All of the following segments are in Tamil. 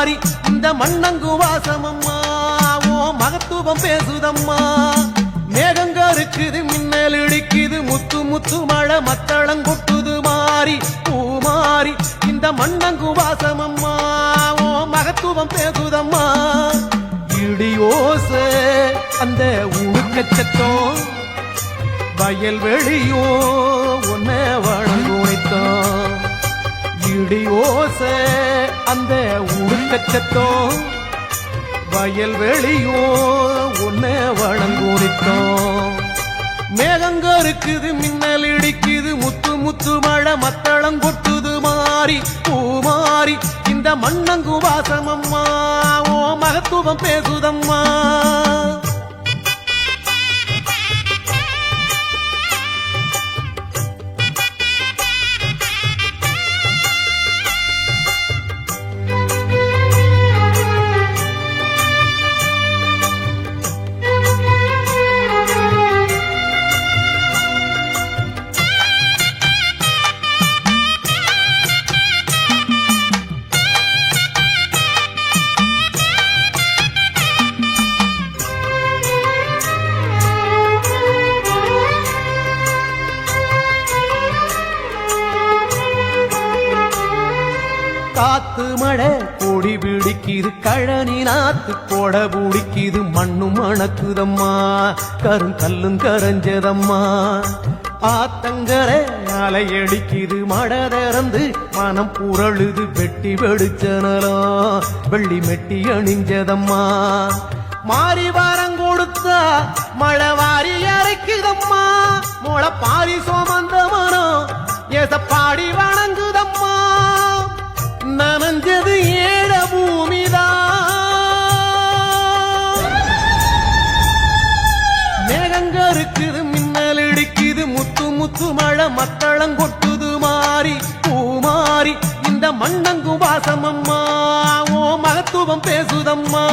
மாறி இந்த மண்ணங்கு வாசமம்மா ஓ மகத்துவம் பேசுதம்மா மேகங்க இருக்குது மின்னல் இடிக்குது முத்து முத்து மழை மத்தளங்கொட்டுது மாறி பூ மாறி இந்த மண்ணங்கு வாசமம்மா ஓ மகத்துவம் பேசுதம்மா இடியோச அந்த உடுக்கச்சத்தம் வயல் வெளியோ உன்னை வணங்குனைத்தான் இடியோச அந்த உடுக்கச்சத்தம் வயல் வெளியோ உன்னை வணங்குனைத்தான் மேகங்க இருக்குது மின்னல் இடிக்குது முத்து முத்து மழை மத்தளங்கொட்டுது மாறி பூ மாறி இந்த மண்ணங்கு வாசமம்மா ஓ மகத்துவம் பேசுதம்மா காத்து மழை கொடி பிடிக்குது கழனி நாத்து கொட பிடிக்குது மண்ணும் மணக்குதம்மா கருங்கல்லும் கரைஞ்சதம்மா ஆத்தங்கர அலை அடிக்குது மழை திறந்து மனம் புரழுது வெட்டி வெடிச்சனலாம் வெள்ளி மெட்டி அணிஞ்சதம்மா மாறி வாரம் கொடுத்தா மழை வாரி அரைக்குதம்மா மொளை பாரி சோமந்த மனம் ஏசப்பாடி வணங்குதம்மா நனஞ்சது ஏழ பூமிதான் மேகங்க இருக்குது மின்னல் இடிக்குது முத்து முத்து மழை மத்தளங்கொட்டுது மாறி பூ மாறி இந்த மண்ணங்கு வாசமம்மா ஓ மகத்துவம் பேசுதம்மா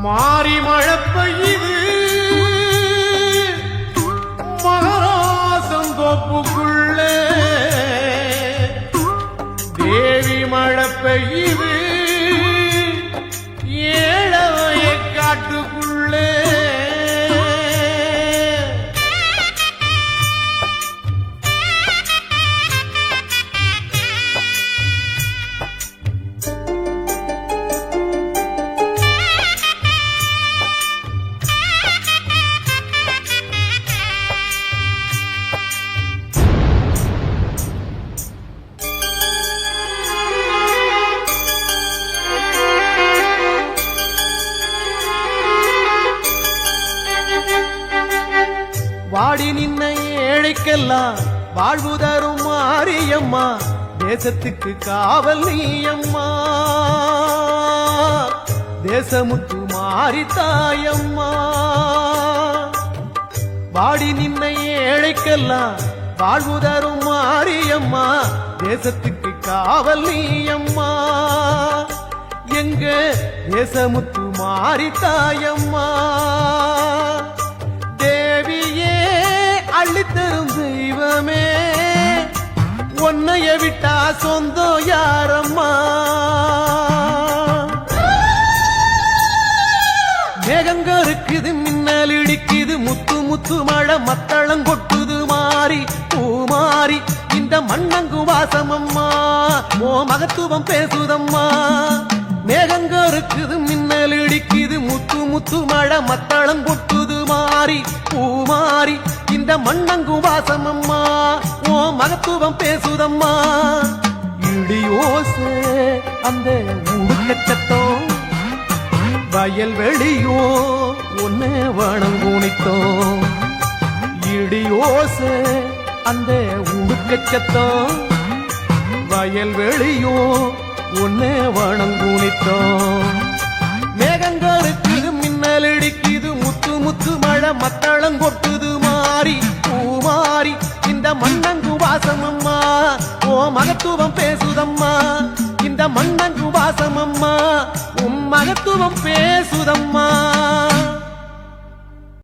மாறி மழை பெய்யுது மகராசந்தோப்புக்குள்ளே தேவி மழை பெய்யுது ஏழவைய காட்டுக்குள்ளே வாடி நின்ன ஏழைக்கெல்லாம் வாழ்வு தரும் மாரியம்மா தேசத்துக்கு காவல் நீயம்மா தேசமுத்து மாறி தாயம்மா வாடி நின்ன ஏழைக்கெல்லாம் வாழ்வு தரும் மாரியம்மா தேசத்துக்கு காவல் நீயம்மா எங்க தேசமுத்து மாறி தாயம்மா தேவியே அள்ளித்தரும் தெய்வமே உன்னைய விட்டா சொந்தம் யாரம்மா மேகங்க இருக்குது மின்னல் இடிக்குது முத்து முத்து மழை மத்தளங்கொட்டுது மாறி பூ மாறி இந்த மண்ணங்கு வாசமம்மா ஓ மகத்துவம் பேசுதம்மா மேகங்க இருக்குது மின்னல் இடிக்குது முத்து முத்து மழை மத்தளங்கொட்டுது மாறி பூ மாறி இந்த மண்ணங்கு வாசமம்மா ஓ மகத்துவம் பேசுதம்மா இடியோச அந்த உடுக்கச்சத்தம் வயல் வெளியோ ஒன்னு வணங்குனித்தோம் இடியோச அந்த உடுக்கச்சத்தம் வயல் வெளியோ ஒன்னு வணங்குனித்தோம் மேகங்களுக்கு மின்னல் இடிக்குது முத்து முத்து மழை மத்தளங்கொட்டுது மாறி பூ மாறி இந்த மண்ணங்கு வாசமம்மா ஓ மகத்துவம் பேசுதம்மா இந்த மண்ணங்கு வாசமம்மா உம் மகத்துவம் பேசுதம்மா